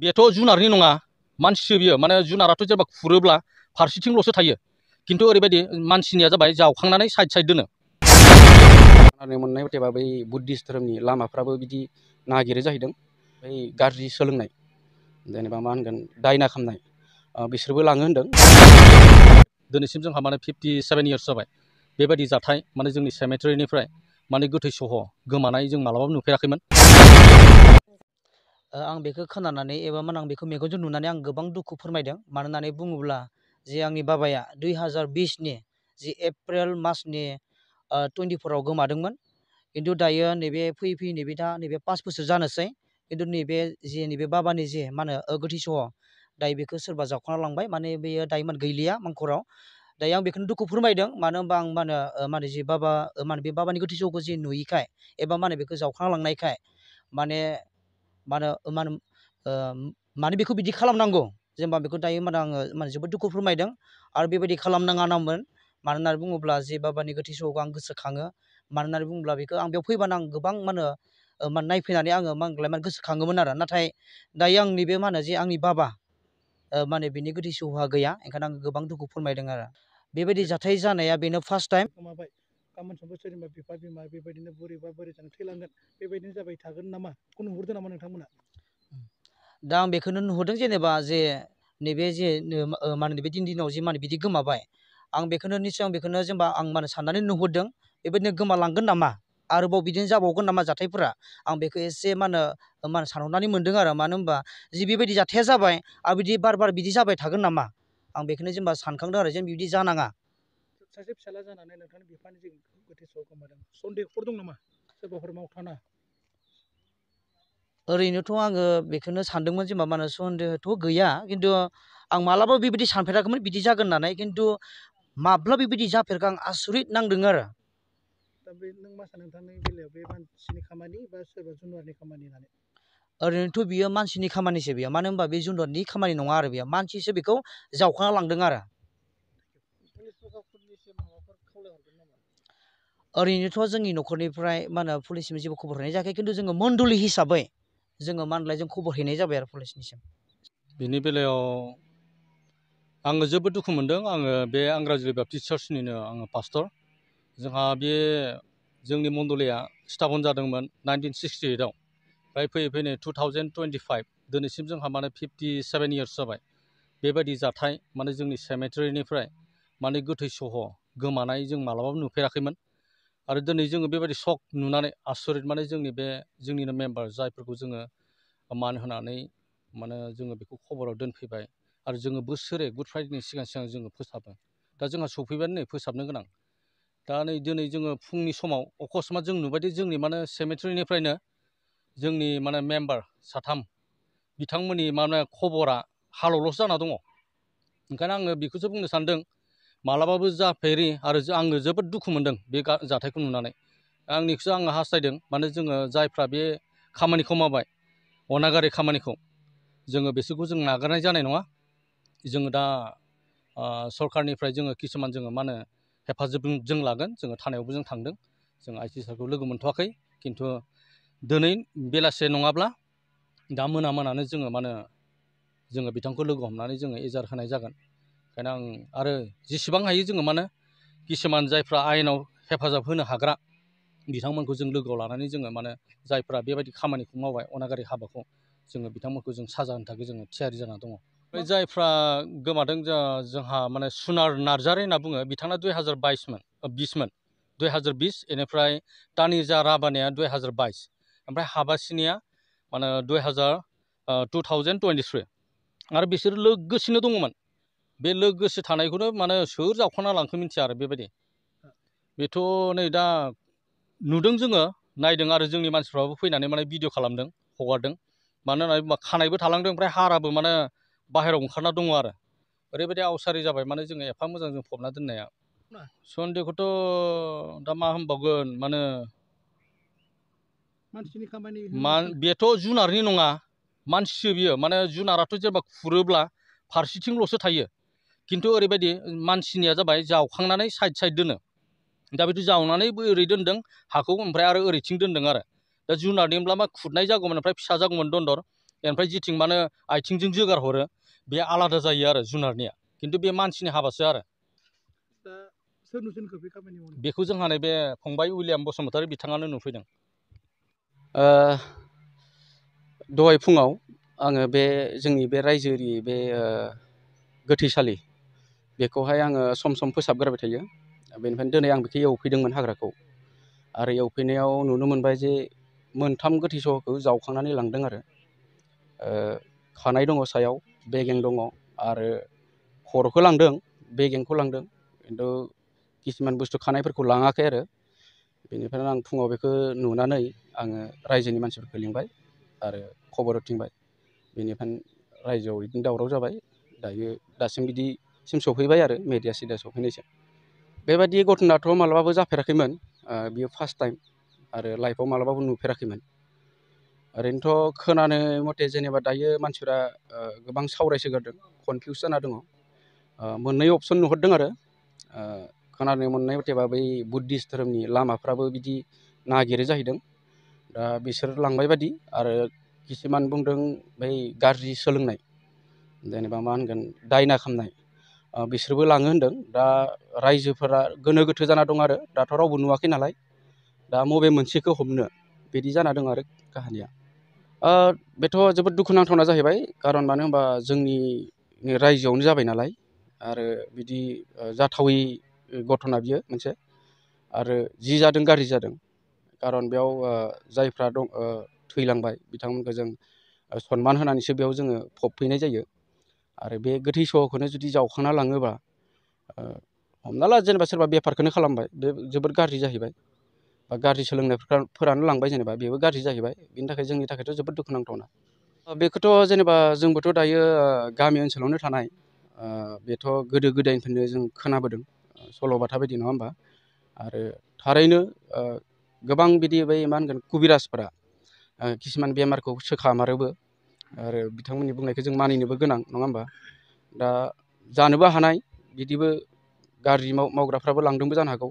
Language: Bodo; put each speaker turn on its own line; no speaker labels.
बेथ' जुनारनि नङा मानसिसो बियो माने जुनाराथ' जेनेबा खुरोब्ला फारसेथिंल'सो थायो खिन्थु ओरैबायदि मानसिनिया जाबाय जावखांनानै साइड दोनो।
मोननाय मथेबा बै बुद्धिस्ट धोरोमनि लामाफ्राबो बिदि नागिरो जाहैदों बै गाज्रि सोलोंनाय जेनेबा मा होनगोन दायना खालामनाय बिसोरबो लाङो होनदों।
दिनैसिम जोंहा माने 57 इयार्स जाबाय बेबायदि जाथाय माने जोंनि सेमेट्रिनिफ्राय माने गोथै सह गोमानाय जों मालाबाबो नुफेराखैमोन।
आं बेखौ खोनानानै एबा आं बेखौ मेगनजों नुनानै आं गोबां दुखु फोरमायदों। मानो होननानै बुङोब्ला जे आंनि बाबाया 2020नि जि एप्रिल मासनि 24आव गोमादोंमोन। खिन्थु दायो नैबे फैयै फैयै नैबे 5 बोसोर जानोसै खिन्थु नैबे बाबानि जे मा होनो गोथै सह दायो बेखौ सोरबा जावखांना लांबाय माने बेयो दायो गैलिया मांखराव। दायो आं बेखौनो दुखु फोरमायदों मानो होनबा आं जि बाबा बे बाबानि गोथै सहखौ जि नुयैखाय एबा बेखौ जावखांना लांनायखाय माने बेखौ बिदि खालामनांगौ जेनेबा बेखौ दायो आङो जोबोद दुखु फोरमायदों आरो बेबायदि खालामनाङा नामोन। मानो होननानै बुङोब्ला जे बाबानि गोथै सहखौ आं गोसोखाङो। मानो होननानै बुङोब्ला बेखौ आं बेयाव फैबानो आं गोबां नायफैनानै आङो गोसोखाङोमोन आरो। नाथाय दायो आंनि बे जे आंनि बाबा बिनि गोथै सहआ गैया ओंखायनो आं गोबां दुखु फोरमायदों आरो। बेबायदि जाथाय जानाया बेनो फार्स्ट टाइम।
गाबोन समफोर सोरनिबा बिफा बिमा बेबायदिनो बुरैबा बुरै जानो थैलांगोन बेबायदिनो जाबाय थागोन नामा बेखौ नुहुरदों नामा नोंथांमोना?
दा आं बेखौनो नुहुरदों जेनेबा जे नैबे जे बे दिनाव जे बिदि गोमाबाय आं बेखौनो निस्सय आं बेखौनो जेनेबा आं साननानै नुहुरदों बेबायदिनो गोमालांगोन नामा आरोबाव बिदिनो जाबावगोन नामा जाथायफोरा आं बेखौ एसे सानहरनानै मोनदों आरो। मानो होनबा जि बेबायदि जाथाया जाबाय आरो बिदि बार बिदि जाबाय थागोन नामा आं बेखौनो जेनेबा सानखांदों आरो जेन बिदि जानाङा।
सासे फिसाला जानानै नोंथांनि बिफानि जे गोथै सह गोमादों सन्देहफोर दं नामा सोरबाफोर मावथावना?
ओरैनोथ' आङो बेखौनो सानदोंमोन जेनेबा सन्देहथ' गैया खिन्थु आं मालाबा बेबायदि सानफेराखैमोन बिदि जागोन होननानै खिन्थु माब्ला बेबायदि जाफेरखो आं आसरित नांदों आरो।
दा बे नों मा सानो नोंथांनि बेलायाव बे मानसिनि खामानि बा सोरबा जुनारनि खामानि होननानै?
ओरैनोथ' बियो मानसिनि खामानिसो बियो। मानो होनबा बे जुनारनि खामानि नङा आरो बेयो मानसिसो बेखौ जावखांना लांदों आरो। ओरैनोथ' जोंनि न'खरनिफ्राय पुलिससिम जेबो खबर हरनाय जायाखै खिन्थु जोङो मण्डलि हिसाबै जोङो जों खबर हैनाय जाबाय आरो पुलिसनिसिम।
बेनि बेलायाव आङो जोबोद दुखु मोनदों। आङो बे आंग्राजुलि बापटिस्ट चार्चनिनो आङो पास्टर। जोंहा बे जोंनि मण्डलिया स्थापन जादोंमोन 1968आव। ओमफ्राय फैयै फैयै 2025 दिनैसिम जोंहा 57 इयार्स जाबाय बेबायदि जाथाय जोंनि सेमेट्रिनिफ्राय गोथै सह गोमानाय जों मालाबाबो नुफेराखैमोन। आरो दिनै जोङो बेबायदि शक नुनानै आसरित जोंनिनो मेम्बार जायफोरखौ जोङो मान होनानै जोङो बेखौ खबराव दोनफैबाय आरो जोङो बोसोरे गुड फ्राइडेनि सिगां जोङो फोसाबो। दा जोंहा सफैबानो नै फोसाबनो गोनां। दा नै दिनै जोङो फुंनि समाव अकस्मात जों नुबायदि जोंनि सेमेट्रिनिफ्रायनो जोंनि मेम्बार 3 बिथांमोननि खबरा हालावल'सो जाना दङ। ओंखायनो आङो बेखौसो बुंनो सानदों मालाबाबो जाफेरि आरो आङो जोबोद दुखु मोनदों बे जाथायखौ नुनानै। आंनिखौसो आङो हास्थायदों जोङो जायफ्रा बे खामानिखौ मावबाय अनागारि खामानिखौ जोङो बिसोरखौ जों नागारनाय जानाय नङा। जोङो दा सरकारनिफ्राय जोङो किसुमान जोङो हेफाजाब जों लागोन। जोङो थानायावबो जों थांदों। जों आइ सि सारखौ लोगो मोनथ'वाखै खिन्थु दिनै बेलासे नङाब्ला दा मोनानो जोङो बिथांखौ लोगो हमनानै जोङो एजार होनाय जागोन। ओंखायनो आं आरो जेसेबां हायो जोङो किसुमान जायफ्रा आयेनाव हेफाजाब होनो हाग्रा बिथांमोनखौ जों लोगोआव लानानै जोङो जायफ्रा बेबायदि खामानिखौ मावबाय अनागारि हाबाखौ जोङो बिथांमोनखौ जों साजा होनो थाखाय जोङो थियारि जाना दङ। जायफ्रा गोमादों जोंहा सुनार नार्जारि होनना बुङो बिथाङा 2020 बेनिफ्राय तानिजा राबानिया 2022 ओमफ्राय हाबासिनिया 2023 आरो बिसोर लोगोसेनो दङमोन। बे लोगोसे थानायखौनो सोर जावखांना लांखो मिथिया आरो बेबायदि। बेथ' नै दा नुदों जोङो नायदों आरो जोंनि मानसिफ्राबो फैनानै भिडिअ खालामदों हगारदों। मानो होननानै बुङोबा खानायबो थालांदों ओमफ्राय हाराबो बाहेरायाव ओंखारना दङ आरो। ओरैबायदि आवसारि जाबाय जोङो एफा मोजां जों फबना दोननाया। सन्देहखौथ' दा मा होनबावगोन
मानसिनि खामानि
बेथ' जुनारनि नङा मानसिसो बियो। जुनाराथ' जेनेबा खुरोब्ला फारसेथिंल'सो थायो खिन्थु ओरैबायदि मानसिनिया जाबाय जावखांनानै साइड दोनो। दा बेथ' जावनानैबो ओरै दोनदों हाखौ ओमफ्राय आरो ओरैथिं दोनदों आरो। दा जुनारनिब्ला खुरनाय जागौमोन ओमफ्राय फिसा जागौमोन दन्दर ओमफ्राय जिथिं माने आथिंजों जोगार हरो बे आलादा जायो आरो जुनारनिया, खिन्थु बे मानसिनि हाबासो आरो।
दा सोर नुसनखो बे खामानि मावनाय?
बेखौ जोंहा नैबे फंबाय उइलियाम बसुमतारी बिथाङानो नुफैदों।
दहाय फुङाव आङो बे जोंनि बे रायजोनि बे गोथैसालि बेखौहाय आङो सम सम फोसाबग्रोबाय थायो। बेनिफ्रायनो दिनै आं बेखौ एवफैदोंमोन हाग्राखौ, आरो एवफैनायाव नुनो मोनबाय जे मोनथाम गोथै सहखौ जावखांनानै लांदों आरो। खानाय दङ सायाव, बेगें दङ, आरो खर'खौ लांदों, बेगेंखौ लांदों, खिन्थु किसुमान बुस्थु खानायफोरखौ लाङाखै आरो। बेनिफ्रायनो आं फुङाव बेखौ नुनानै आङो रायजोनि मानसिफोरखौ लिंबाय आरो खबर होथिंबाय। बेनिफ्रायनो रायजोआव बिदिनो दावराव जाबाय। दासिम बिदिसिम सफैबाय आरो मेडिया सिडिया सफैनायसिम। बेबायदि घटनाथ' मालाबाबो जाफेराखैमोन, बियो फार्स्ट टाइम आरो लाइफआव मालाबाबो नुफेराखैमोन। ओरैनोथ' खोनानो मथे जेनेबा दायो मानसिफ्रा गोबां सावरायसोगारदों, कनफिउस जाना दङ। मोननै अपसन नुहुरदों आरो। खोनानो मोननाय मथेबा बै बुद्धिस्ट धोरोमनि लामाफ्राबो बिदि नागिरो जाहैदों। दा बिसोर लांबाय बादि, आरो किसुमान बुंदों बै गाज्रि सोलोंनाय, जेनेबा मा होनगोन दायना खालामनाय, बिसोरबो लाङो होनदों। दा रायजोफोरा गोनो गोथो जाना दं आरो, दाथ' रावबो नुवाखै नालाय, दा बबे मोनसेखौ हमनो बिदि जाना दं आरो काहानिया। बेथ' जोबोद दुखुनांथावना जाहैबाय, खारन मानो होनबा जोंनि रायजोआवनो जाबाय नालाय, आरो बिदि जाथावै घटना बियो मोनसे, आरो जि जादों गाज्रि जादों। खारन बेयाव जायफ्रा दं थैलांबाय बिथांमोनखौ जों सनमान होनानैसो बेयाव जोङो फबफैनाय जायो। आरो बे गोथै सहखौनो जुदि जावखांना लाङोबा, हमना ला जेनेबा सोरबा बेफारखौनो खालामबाय, बे जोबोद गाज्रि जाहैबाय। बा गाज्रि सोलोंनायफोरानो लांबाय, जेनेबा बेबो गाज्रि जाहैबाय। बिनि थाखाय जोंनि थाखायथ' जोबोद दुखुनांथावना। बेखौथ' जेनेबा जोंबोथ' दायो गामि ओनसोलावनो थानाय, बेथ' गोदो गोदायनिफ्रायनो जों खोनाबोदों, सल'बाथा बायदि, नङा होमबा? आरो थारैनो गोबां बिदि बै मा होनगोन कुबिराजफोरा किसुमान बेमारखौ सोखामारोबो, आरो बिथांमोननि बुंनायखौ जों मानिनोबो गोनां, नङा होमबा? दा जानोबो हानाय बिदिबो गाज्रि मावग्राफ्राबो लांदोंबो जानो हागौ।